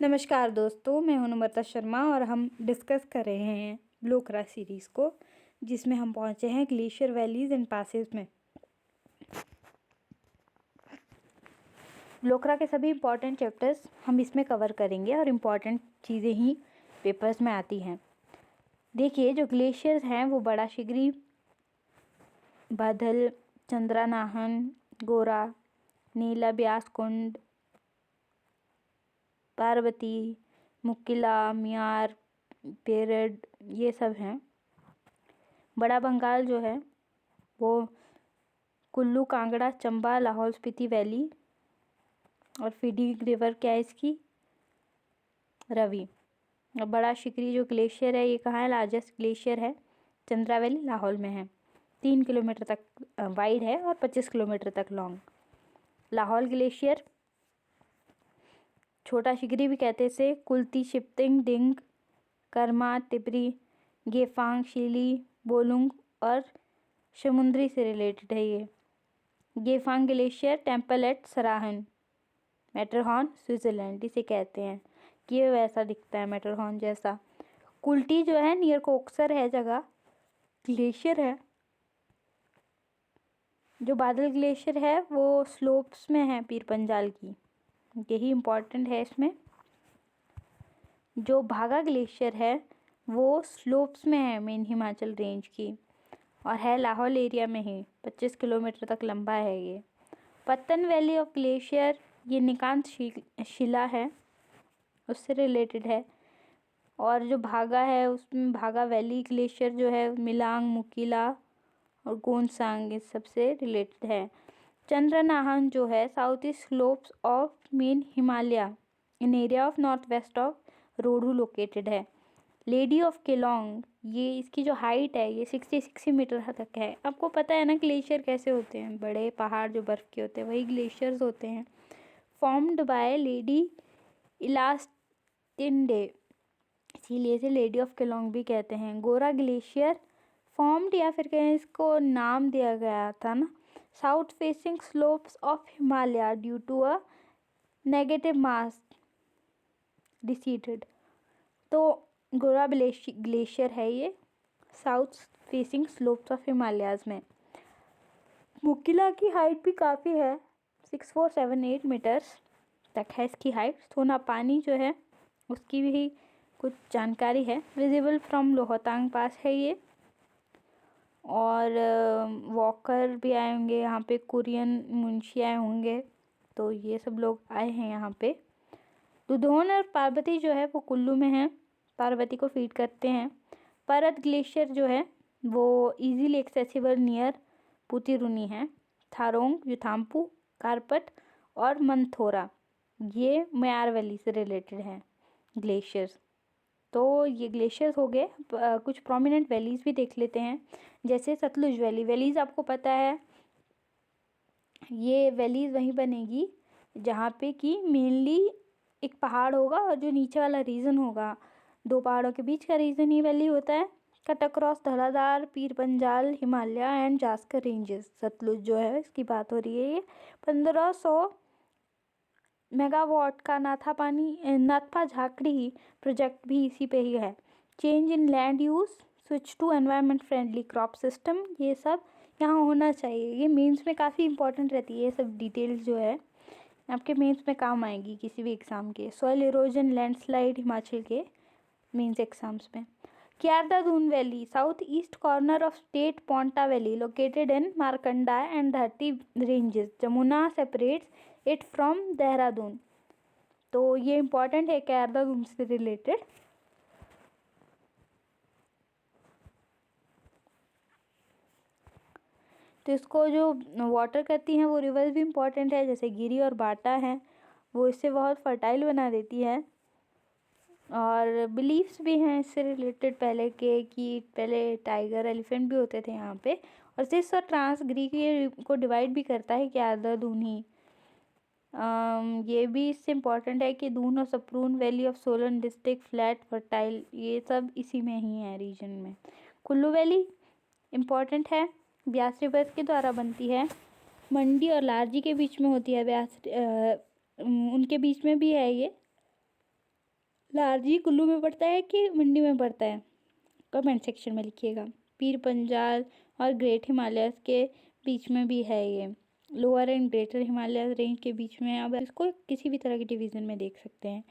नमस्कार दोस्तों, मैं हूं नम्रता शर्मा और हम डिस्कस कर रहे हैं लोकरा सीरीज़ को, जिसमें हम पहुंचे हैं ग्लेशियर वैलीज एंड पासेस में। लोकरा के सभी इम्पॉर्टेंट चैप्टर्स हम इसमें कवर करेंगे और इम्पॉर्टेंट चीज़ें ही पेपर्स में आती हैं। देखिए, जो ग्लेशियर्स हैं वो बड़ा शिगरी, बादल, चंद्रानाहन, गोरा, नीला ब्यासकुंड, पार्वती, मुक्किला, मियार, पेरेड, ये सब हैं। बड़ा बंगाल जो है वो कुल्लू, कांगड़ा, चंबा, लाहौल स्पीति वैली, और फीडी रिवर क्या है इसकी, रवि। और बड़ा शिकरी जो ग्लेशियर है ये कहाँ है, लार्जेस्ट ग्लेशियर है चंद्रा वैली, लाहौल में है। 3 किलोमीटर तक वाइड है और 25 किलोमीटर तक लॉन्ग। लाहौल ग्लेशियर, छोटा शिकरी भी कहते से, कुल्ती, शिप्तिंग, डिंग, कर्मा, तिबरी, गेफांग, शीली, बोलुंग और समुद्री से रिलेटेड है ये। Gephang glacier, temple at Sarahan, Matterhorn, Switzerland, इसे कहते हैं कि ये वैसा दिखता है मैटरहॉर्न जैसा। कुल्टी जो है नियर कोक्सर है जगह, ग्लेशियर है। जो बादल ग्लेशियर है वो स्लोप्स में है पीर पंजाल की, यही इम्पॉर्टेंट है इसमें। जो भागा ग्लेशियर है वो स्लोप्स में है मेन हिमाचल रेंज की और है लाहौल एरिया में ही, 25 किलोमीटर तक लंबा है ये। पत्तन वैली ऑफ ग्लेशियर, ये निकांत शिला है, उससे रिलेटेड है। और जो भागा है उसमें भागा वैली ग्लेशियर जो है मिलांग, मुकीला और गोनसांग, इस सबसे रिलेटेड है। चंद्रनाहन जो है south east slopes of main Himalaya in area of north west of Rohru located है। लेडी ऑफ केलोंग, ये इसकी जो हाइट है ये 66 मीटर तक है। आपको पता है ना ग्लेशियर कैसे होते हैं, बड़े पहाड़ जो बर्फ़ के होते हैं वही ग्लेशियर्स होते हैं। फॉर्म्ड बाय लेडी इलास्टिनडे, इसीलिए इसे लेडी ऑफ केलोंग भी कहते हैं। गोरा ग्लेशियर फॉर्म्ड, या फिर कहें इसको नाम दिया गया था ना, south facing slopes of Himalaya due to a negative mass deceited. तो गोरा ग्लेशियर है ये south facing slopes of Himalayas में। मुकिला की हाइट भी काफ़ी है, 6478 मीटर्स तक है इसकी हाइट। सोना पानी जो है उसकी भी कुछ जानकारी है। विजिबल फ्रॉम लोहतांग पास है ये। और वॉकर भी आए होंगे यहाँ पे, कुरियन मुंशी आए होंगे, तो ये सब लोग आए हैं यहाँ पे। दुधोन और पार्वती जो है वो कुल्लू में है, पार्वती को फीड करते हैं। परत ग्लेशियर जो है वो इजीली एक्सेसिबल नियर पुतिरुनी है। थारोंग, युथाम्पू, कारपट और मंथोरा, ये म्यार वैली से रिलेटेड हैं ग्लेशियर्स। तो ये ग्लेशियर्स हो गए। कुछ प्रोमिनेंट वैलीज भी देख लेते हैं, जैसे सतलुज वैली। वैलीज आपको पता है ये वैलीज वहीं बनेगी जहाँ पे कि मेनली एक पहाड़ होगा और जो नीचे वाला रीजन होगा, दो पहाड़ों के बीच का रीजन ही वैली होता है। Cut across Dhauladhar, Pir Panjal, Himalaya and Zanskar ranges. Sutlej जो है इसकी बात हो रही है। ये 1500 मेगावाट का नाथपा झाकड़ी प्रोजेक्ट भी इसी पे ही है। Change in land use, switch to environment friendly crop system, ये सब यहाँ होना चाहिए। ये मेंस में काफ़ी इंपॉर्टेंट रहती है, ये सब डिटेल्स जो है आपके मेंस में काम आएगी किसी भी एग्ज़ाम के। सॉइल इरोजन, लैंडस्लाइड हिमाचल के मेंस एग्जाम्स में। Kiardadun valley, south east corner of state Paonta valley, located in Markanda and Dharti ranges. Jamuna separates it from Dehradun. तो ये इम्पॉर्टेंट है क्यारदादून से रिलेटेड। तो इसको जो वाटर करती हैं वो रिवर्स भी इम्पॉर्टेंट है, जैसे गिरी और बाटा है, वो इससे बहुत फर्टाइल बना देती है। और बिलीफ्स भी हैं इससे रिलेटेड पहले के, कि पहले टाइगर एलिफेंट भी होते थे यहाँ पे। और सिस और ट्रांस ग्रीक को डिवाइड भी करता है क्यारदादून ही। ये भी इससे इम्पॉर्टेंट है कि दून और Saproon valley of Solan district flat fertile, ये सब इसी में ही है रीजन में। कुल्लू वैली इम्पॉर्टेंट है, ब्यास रिवर के द्वारा बनती है। मंडी और लारजी के बीच में होती है ब्यास, उनके बीच में भी है ये। लारजी कुल्लू में पड़ता है कि मंडी में पड़ता है? कमेंट सेक्शन में लिखिएगा। पीर पंजाल और ग्रेट हिमालयस के बीच में भी है ये, lower and greater Himalaya range के बीच में। अब इसको किसी भी तरह के डिवीज़न में देख सकते हैं।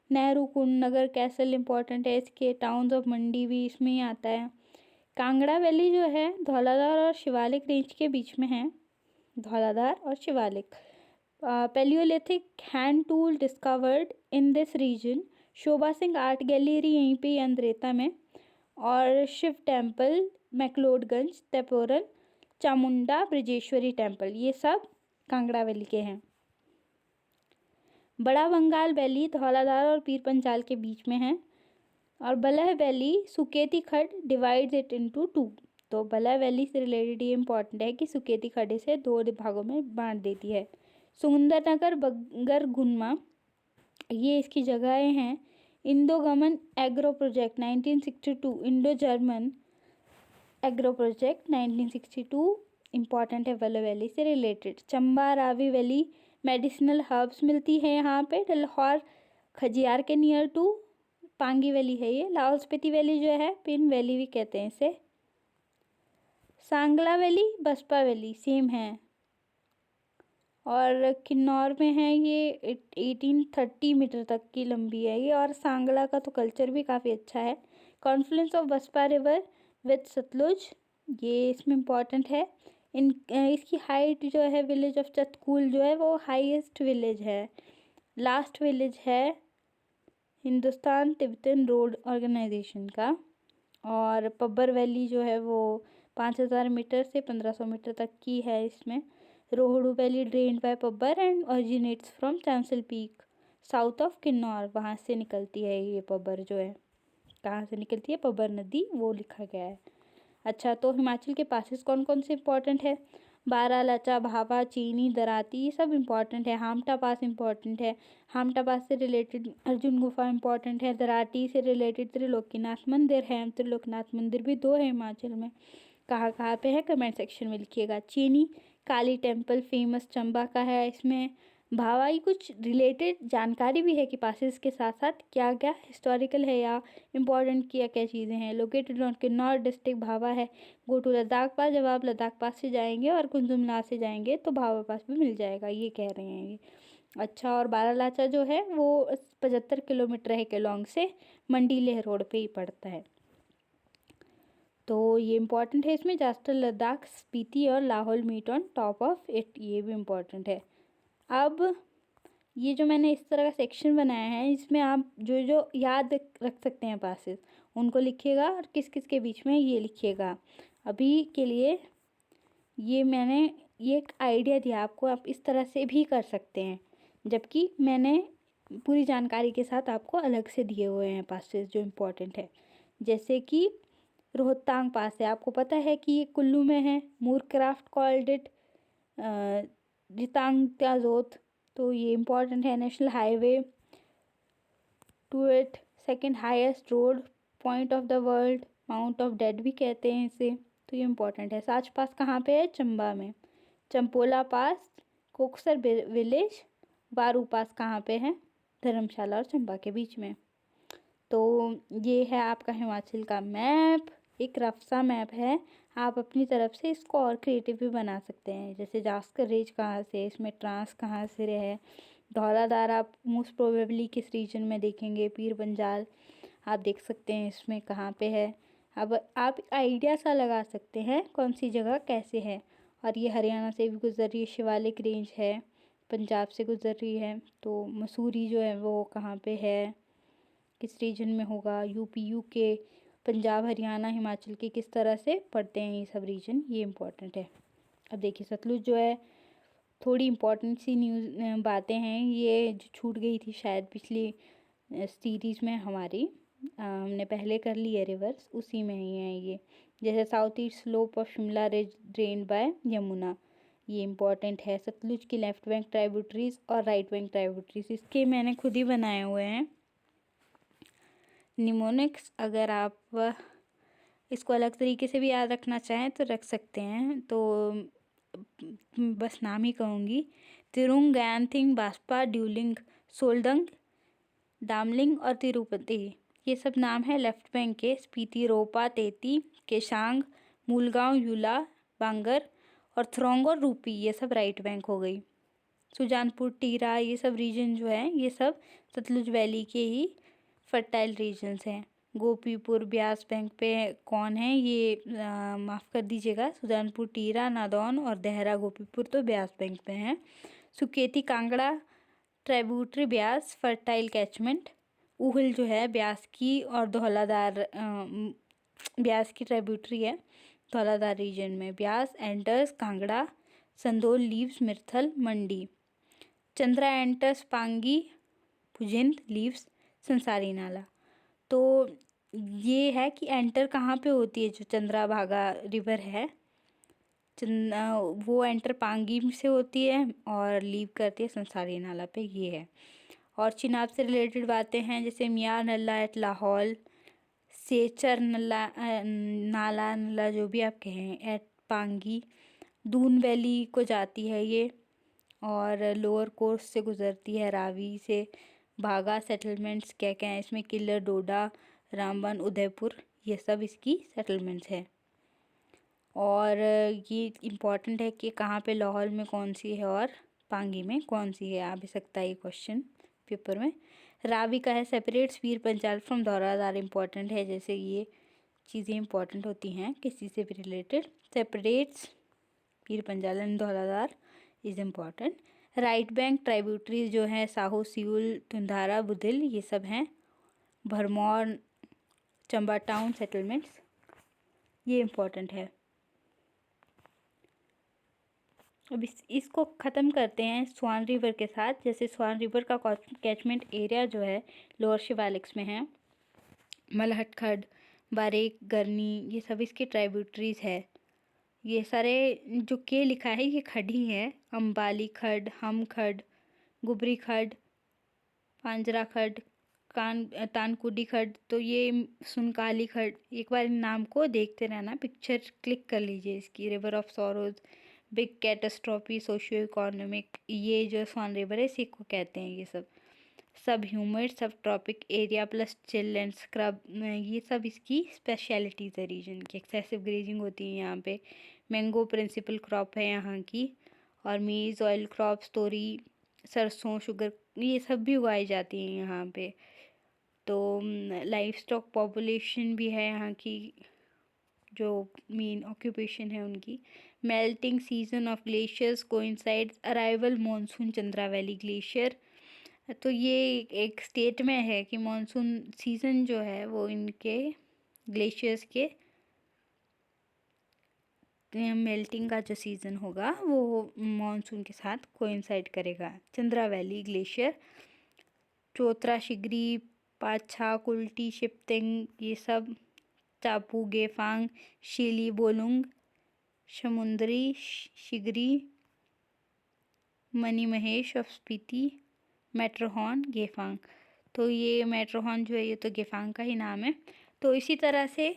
नेहरू कुंड नगर कैसल इंपॉर्टेंट है, इसके टाउन्स ऑफ मंडी भी इसमें ही आता है। कांगड़ा वैली जो है धौलाधार और शिवालिक रेंज के बीच में है, धौलाधार और Shivalik. Palaeolithic hand tool discovered in this region. Shobha Singh art gallery यहीं पे अंद्रेता में। और शिव टेम्पल मैक्लोडगंज, तेपोरन, चामुंडा ब्रजेश्वरी टेम्पल, ये सब कांगड़ा वैली के हैं। बड़ा बंगाल वैली धौलाधार और पीर पंजाल के बीच में है। और बलह वैली सुकेती खड्ड डिवाइड्स इट इनटू 2। तो बलह वैली से रिलेटेड ये इंपॉर्टेंट है कि सुकेती खड्ड से 2 भागों में बांट देती है। सुंदरनगर बगर गुन्मा, ये इसकी जगहें हैं। इंडो गमन agro project 1962, Indo German agro project 1962 important है बलह वैली से related. Chamba Ravi valley medicinal herbs मिलती है यहाँ पे। लाहौर खजियार के नियर टू पांगी वैली है ये। लाहौल स्पीति वैली जो है पिन वैली भी कहते हैं इसे। Sangla valley Baspa valley same है। और किन्नौर में है ये 1830 मीटर तक की लंबी है ये। और सांगला का तो कल्चर भी काफ़ी अच्छा है। Confluence of Baspa river with Sutlej, ये इसमें इम्पॉर्टेंट है। इसकी हाइट जो है विलेज ऑफ चतकूल जो है वो हाईएस्ट विलेज है, लास्ट विलेज है हिंदुस्तान तिब्बतन रोड ऑर्गेनाइजेशन का। और पब्बर वैली जो है वो 5000 मीटर से 1500 मीटर तक की है इसमें। Rohru valley drained by Pabbar and originates from Chanshal peak south of Kinnaur, वहाँ से निकलती है ये पब्बर जो है। कहाँ से निकलती है? पब्बर नदी, वो लिखा गया है। अच्छा, तो हिमाचल के पासेस कौन कौन से इंपॉर्टेंट है? बारालाचा, भाभा, चीनी, दराती, ये सब इंपॉर्टेंट है। हामटा पास इंपॉर्टेंट है। हामटा पास से रिलेटेड अर्जुन गुफा इंपॉर्टेंट है। दराटी से रिलेटेड त्रिलोकीनाथ मंदिर है। त्रिलोकीनाथ मंदिर भी 2 है हिमाचल में। कहाँ कहाँ पे है कमेंट सेक्शन में लिखिएगा। चीनी काली टेम्पल फेमस चंबा का है। इसमें भावाई कुछ रिलेटेड जानकारी भी है कि पासेस के साथ साथ क्या क्या हिस्टोरिकल है या इम्पोर्टेंट क्या क्या चीज़ें हैं। Located on Kinnaur district Bhaba है। गो टू लद्दाख पास, जब आप लद्दाख पास से जाएंगे और कुंजुमनार से जाएंगे तो भावा पास भी मिल जाएगा, ये कह रहे हैं ये। अच्छा, और बारालाचा जो है वो 75 किलोमीटर है केलोंग से, मंडी लेह रोड पे ही पड़ता है। तो ये इम्पॉर्टेंट है। इसमें जास्टर लद्दाख स्पीति और Lahaul meet on top of it, ये भी इम्पॉर्टेंट है। अब ये जो मैंने इस तरह का सेक्शन बनाया है इसमें आप जो जो याद रख सकते हैं पासेस उनको लिखिएगा और किस किस के बीच में ये लिखिएगा। अभी के लिए मैंने ये एक आइडिया दिया आपको, आप इस तरह से भी कर सकते हैं, जबकि मैंने पूरी जानकारी के साथ आपको अलग से दिए हुए हैं पासेस जो इम्पोर्टेंट है। जैसे कि रोहतांग पास है, आपको पता है कि ये कुल्लू में है। मूरक्राफ्ट कॉल्ड इट रितांग त्याजोत, तो ये इम्पॉर्टेंट है। National highway two it, second highest road point of the world, mount of dead भी कहते हैं इसे, तो ये इम्पॉर्टेंट है। साच पास कहाँ पे है? चंबा में। चंपोला पास कोकसर विलेज। बारू पास कहाँ पे है? धर्मशाला और चंबा के बीच में। तो ये है आपका हिमाचल का मैप, एक रफ सा मैप है। आप अपनी तरफ से इसको और क्रिएटिव भी बना सकते हैं। जैसे जास्कर रेंज कहाँ से, इसमें ट्रांस कहाँ से है, धौलाधार आप मोस्ट प्रोबेबली किस रीजन में देखेंगे, पीर पंजाल आप देख सकते हैं इसमें कहाँ पे है। अब आप आइडिया सा लगा सकते हैं कौन सी जगह कैसे है। और ये हरियाणा से भी गुजर रही है, शिवालिक रेंज है, पंजाब से गुजर रही है। तो मसूरी जो है वो कहाँ पे है, किस रीजन में होगा, यूपी, यूके, पंजाब, हरियाणा, हिमाचल के किस तरह से पढ़ते हैं ये सब रीजन, ये इम्पोर्टेंट है। अब देखिए सतलुज जो है, थोड़ी इम्पोर्टेंट सी न्यूज़ बातें हैं ये जो छूट गई थी शायद पिछली सीरीज़ में हमारी, हमने पहले कर ली है रिवर्स, उसी में ही है ये। जैसे south east slope of Shimla ridge drained by Yamuna, ये इम्पॉर्टेंट है। सतलुज की लेफ्ट बैंक ट्राइब्यूटरीज और राइट बैंक ट्राइब्यूटरीज, इसके मैंने खुद ही बनाए हुए हैं निमोनिक्स। अगर आप इसको अलग तरीके से भी याद रखना चाहें तो रख सकते हैं। तो बस नाम ही कहूँगी, तिरुंग गैनथिंग बास्पा ड्यूलिंग सोल्डंग दामलिंग और तिरुपति ये सब नाम है लेफ्ट बैंक के। स्पीति, रोपा, तेती, केशांग, मूलगांव, यूला, बांगर और थ्रोंग और रूपी ये सब राइट बैंक हो गई। सुजानपुर, टीरा ये सब रीजन जो है ये सब सतलुज वैली के ही फर्टाइल रीजन्स हैं। गोपीपुर ब्यास बैंक पे कौन है ये माफ़ कर दीजिएगा, सुजानपुर, टीरा, नादौन और देहरा गोपीपुर तो ब्यास बैंक पे हैं। Suketi, Kangra tributary Beas fertile catchment. Uhl जो है ब्यास की और धौलाधार ब्यास की ट्राइब्यूटरी है धौलाधार रीजन में। ब्यास एंटर्स कांगड़ा, संदोल लीव्स मिर्थल मंडी। चंद्रा एंटर्स पांगी, भुजिंद लीव्स संसारी नाला। तो ये है कि एंटर कहाँ पे होती है, जो चंद्रा भागा रिवर है वो एंटर पांगी से होती है और लीव करती है संसारी नाला पे, ये है। और चिनाब से रिलेटेड बातें हैं जैसे मियाँ नल्ला एट लाहौल, सेचर नल्ला नाला नल्ला जो भी आप कहें एट पांगी। दून वैली को जाती है ये और लोअर कोर्स से गुजरती है, रावी से भागा सेटलमेंट्स क्या क्या है इसमें, किलर, डोडा, रामबन, उदयपुर ये सब इसकी सेटलमेंट्स है। और ये इम्पॉर्टेंट है कि कहाँ पे लाहौल में कौन सी है और पांगी में कौन सी है, आ भी सकता है ये क्वेश्चन पेपर में। रावी का है separates Pir Panjal from Dhauladhar, important है, जैसे ये चीज़ें इंपॉर्टेंट होती हैं किसी से भी related. Separates Pir Panjal and Dhauladhar is important. Right bank tributaries जो हैं साहो, सियूल, धुंधारा, बुधिल ये सब हैं। भरमौर, चंबा टाउन सेटलमेंट्स ये इम्पॉर्टेंट है। अब इसको ख़त्म करते हैं स्वान रिवर के साथ। जैसे स्वान रिवर का कैचमेंट एरिया जो है लोअर शिवालिक्स में है। मलहट खड्ड, बारेक, गरनी ये सब इसके ट्राइब्यूटरीज है। ये सारे जो के लिखा है ये खड्ड ही है। अम्बाली खड्ड, हम खड्ड, गुबरी खड्ड, पांजरा खड्ड, तानकुडी खड्ड, तो ये सुनकाली खड्ड। एक बार इन नाम को देखते रहना, पिक्चर क्लिक कर लीजिए इसकी। River of sorrows, big catastrophe, socio economic, ये जो स्वान रिवर है इसी को कहते हैं। ये सब humid sub tropic area plus chil and scrub, ये सब इसकी स्पेशलिटीज़ है रीजन की। एक्सेसिव ग्रेजिंग होती है यहाँ पे। मैंगो प्रिंसिपल क्रॉप है यहाँ की, और मीज़, ऑयल क्रॉप्स, तोरी, सरसों, शुगर ये सब भी उगाई जाती हैं यहाँ पे। तो लाइफ स्टॉक पॉपुलेशन भी है यहाँ की, जो मेन ऑक्यूपेशन है उनकी। Melting season of glaciers coincides arrival monsoon Chandra valley glacier. तो ये एक स्टेट में है कि मॉनसून सीज़न जो है वो इनके ग्लेशियर्स के मेल्टिंग का जो सीज़न होगा वो मॉनसून के साथ कोइंसाइड करेगा। चंद्रा वैली ग्लेशियर, चोत्रा, शिगरी, पाछा, कुल्टी, शिप्तिंग ये सब, चापू, गेफांग, शीली, बोलुंग, समुंदरी, शिगरी, मनी महेश ऑफ स्पीति, मैट्रोहॉन, गेफांग। तो ये मैट्रोहॉन जो है ये तो गेफांग का ही नाम है। तो इसी तरह से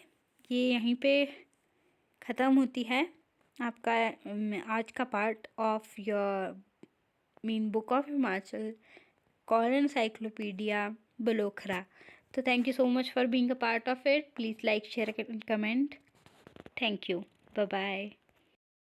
ये यहीं पे ख़त्म होती है आपका आज का part of your mean book of Himachal call encyclopedia Balokhra. तो thank you so much for being a part of it. Please like, share and comment. Thank you. Bye bye.